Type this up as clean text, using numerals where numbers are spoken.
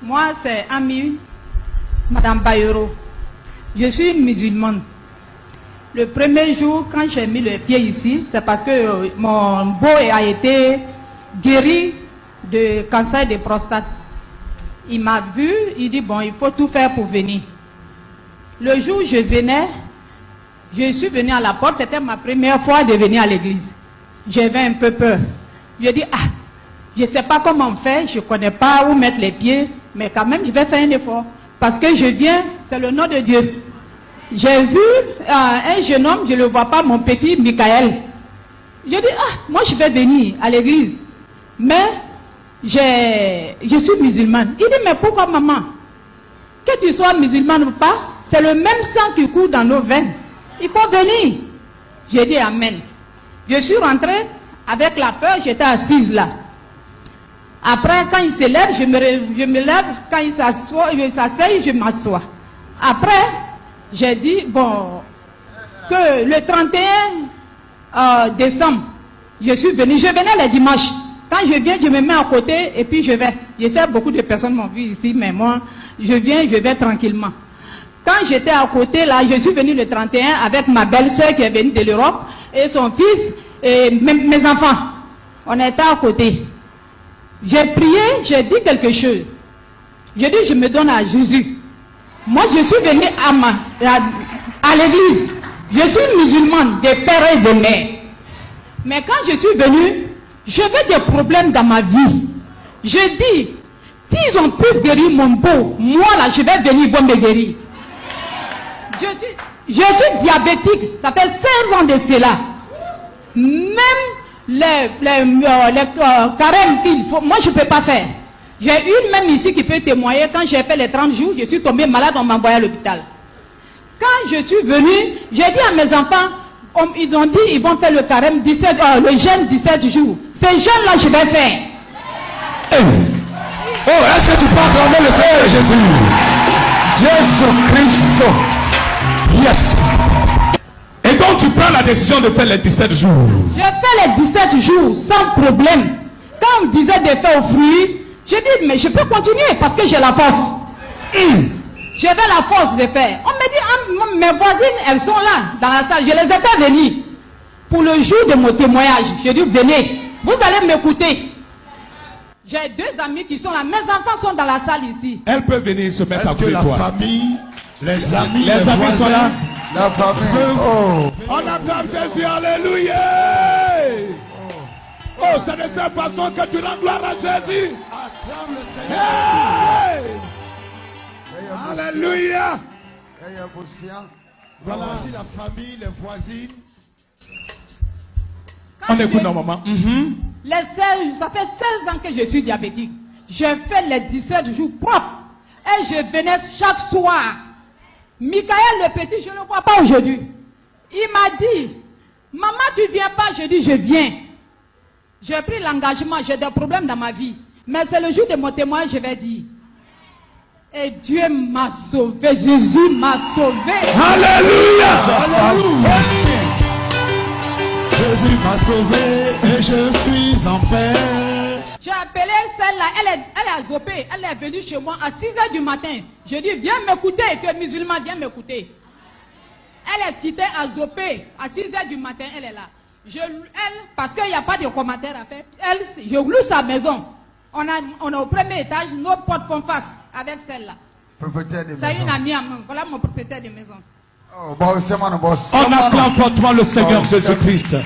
Moi, c'est Ami, Madame Bayero. Je suis musulmane. Le premier jour, quand j'ai mis le pied ici, c'est parce que mon beau a été guéri de cancer de prostate. Il m'a vu, il dit bon, il faut tout faire pour venir. Le jour où je venais, je suis venue à la porte, c'était ma première fois de venir à l'église. J'avais un peu peur. Je dis, je ne sais pas comment faire, je ne connais pas où mettre les pieds, mais quand même, je vais faire un effort. Parce que je viens, c'est le nom de Dieu. J'ai vu un jeune homme, je ne le vois pas, mon petit Michael. Je dis, moi je vais venir à l'église. Mais je suis musulmane. Il dit, mais pourquoi maman? Que tu sois musulmane ou pas, c'est le même sang qui coule dans nos veines. Il faut venir. J'ai dit amen. Je suis rentrée avec la peur, j'étais assise là. Après, quand il se lève, je me lève. Quand il s'assied, je m'assois. Après, j'ai dit, bon, que le 31 décembre, je suis venue. Je venais les dimanches. Quand je viens, je me mets à côté et puis je vais. Je sais, beaucoup de personnes m'ont vu ici, mais moi, je viens, je vais tranquillement. Quand j'étais à côté, là, je suis venue le 31 avec ma belle-sœur qui est venue de l'Europe et son fils et mes enfants. On était à côté. J'ai prié, j'ai dit quelque chose. J'ai dit, je me donne à Jésus. Moi, je suis venue à l'église. Je suis musulmane de père et de mère. Mais quand je suis venue, j'avais des problèmes dans ma vie. J'ai dit, s'ils ont pu guérir mon beau, moi là, je vais venir, ils vont me guérir. Je suis diabétique, ça fait 16 ans de cela. Même les carèmes qu'il faut, moi je ne peux pas faire. J'ai une même ici qui peut témoigner, quand j'ai fait les 30 jours, je suis tombée malade, on m'a envoyé à l'hôpital. Quand je suis venue, j'ai dit à mes enfants, ils ont dit ils vont faire le carême, le jeûne 17 jours. Ces jeûnes-là, je vais faire. Oh, est-ce que tu peux acclamer le Seigneur Jésus? Jésus-Christ. Yes. Et donc tu prends la décision de faire les 17 jours. Je fais les 17 jours sans problème. Quand on me disait de faire au fruit, j'ai dit mais je peux continuer parce que j'ai la force. J'avais la force de faire. On me dit, mes voisines, elles sont là dans la salle. Je les ai fait venir pour le jour de mon témoignage. J'ai dit venez, vous allez m'écouter. J'ai deux amis qui sont là. Mes enfants sont dans la salle ici. Elles peuvent venir se mettre à côté de toi. Est-ce que la famille, les amis, les amis voisins, sont là? La famille. Oh. On acclame Jésus, alléluia. Oh, c'est de cette façon que tu rends gloire à Jésus. Acclame le Seigneur Jésus. Alléluia. Voilà, voici la famille, les voisines. On écoute nos mamans. Ça fait 16 ans que je suis diabétique. Je fais les 17 jours propres. Et je venais chaque soir. Michael le petit, je ne le vois pas aujourd'hui. Il m'a dit, maman tu viens pas? Je dis je viens. J'ai pris l'engagement, j'ai des problèmes dans ma vie. Mais c'est le jour de mon témoignage, je vais dire. Et Dieu m'a sauvé, Jésus m'a sauvé. Alléluia. Alléluia. Jésus m'a sauvé et je suis en paix. J'ai appelé celle-là, elle est azopée, elle est venue chez moi à 6h du matin. Je dis viens m'écouter, que musulman, viens m'écouter. Elle est quittée azopée à 6h du matin, elle est là. Parce qu'il n'y a pas de commentaire à faire, je loue sa maison. On est au premier étage, nos portes font face avec celle-là. C'est une amie à moi, voilà mon propriétaire de maison. On acclame fortement le Seigneur Jésus-Christ.